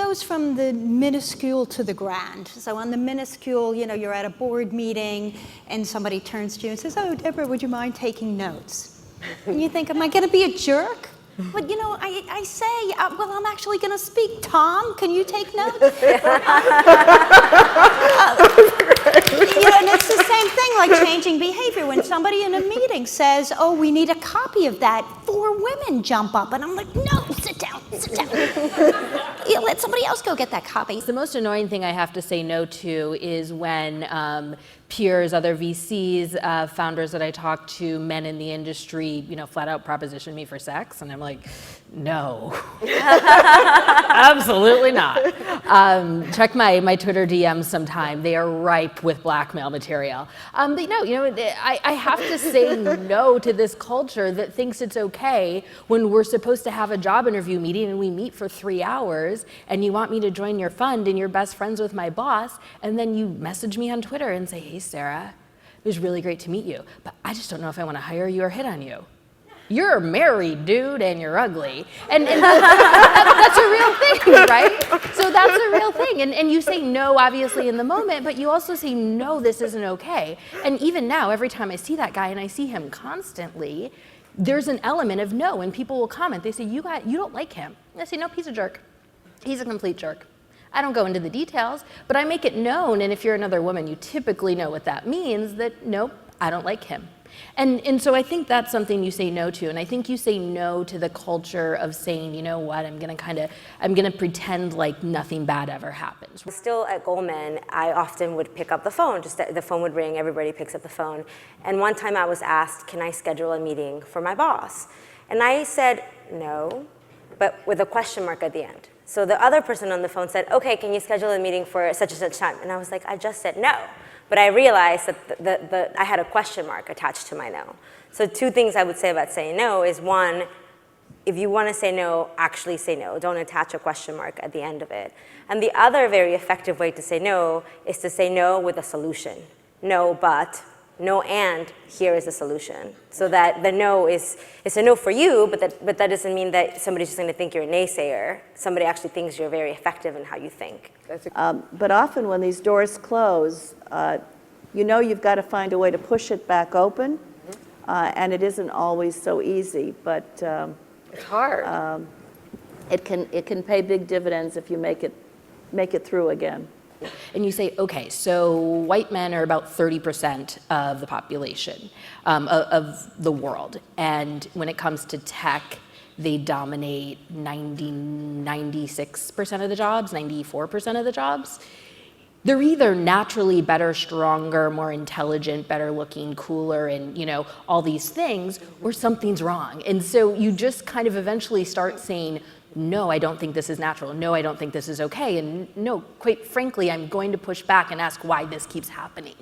goes from the minuscule to the grand. So on the minuscule, you're at a board meeting and somebody turns to you and says, oh, Deborah, would you mind taking notes? And you think, am I going to be a jerk? But I say, well, I'm actually going to speak. Tom, can you take notes? And it's the same thing, like changing behavior. When somebody in a meeting says, oh, we need a copy of that, 4 women jump up. And I'm like, no, sit down, sit down. Let somebody else go get that copy. The most annoying thing I have to say no to is when peers, other VCs, founders that I talk to, men in the industry, flat out proposition me for sex. And I'm like, no, absolutely not. Check my Twitter DMs sometime. They are ripe with blackmail material. But no, I have to say no to this culture that thinks it's okay when we're supposed to have a job interview meeting and we meet for 3 hours and you want me to join your fund and you're best friends with my boss, and then you message me on Twitter and say, hey, Sarah, it was really great to meet you, but I just don't know if I want to hire you or hit on you. You're a married dude and you're ugly. And that's a real thing, right? So that's a real thing. And you say no, obviously, in the moment, but you also say, no, this isn't okay. And even now, every time I see that guy, and I see him constantly, there's an element of no, and people will comment. They say, you don't like him. And I say, no, he's a jerk. He's a complete jerk. I don't go into the details, but I make it known, and if you're another woman, you typically know what that means, that nope, I don't like him. And so I think that's something you say no to, and I think you say no to the culture of saying, you know what, I'm gonna pretend like nothing bad ever happens. Still at Goldman, I often would pick up the phone, just the phone would ring, everybody picks up the phone. And one time I was asked, can I schedule a meeting for my boss? And I said no, but with a question mark at the end. So the other person on the phone said, okay, can you schedule a meeting for such and such time? And I was like, I just said no. But I realized that I had a question mark attached to my no. So 2 things I would say about saying no is, 1, if you want to say no, actually say no. Don't attach a question mark at the end of it. And the other very effective way to say no is to say no with a solution. No, but, no, and here is a solution. So that the no is a no for you, but that doesn't mean that somebody's just going to think you're a naysayer. Somebody actually thinks you're very effective in how you think. But often when these doors close, you've got to find a way to push it back open, and it isn't always so easy. But it's hard. It can pay big dividends if you make it through again. And you say, okay, so white men are about 30% of the population of the world. And when it comes to tech, they dominate 96% of the jobs, 94% of the jobs. They're either naturally better, stronger, more intelligent, better looking, cooler, and all these things, or something's wrong. And so you just kind of eventually start saying, no, I don't think this is natural. No, I don't think this is okay. And no, quite frankly, I'm going to push back and ask why this keeps happening.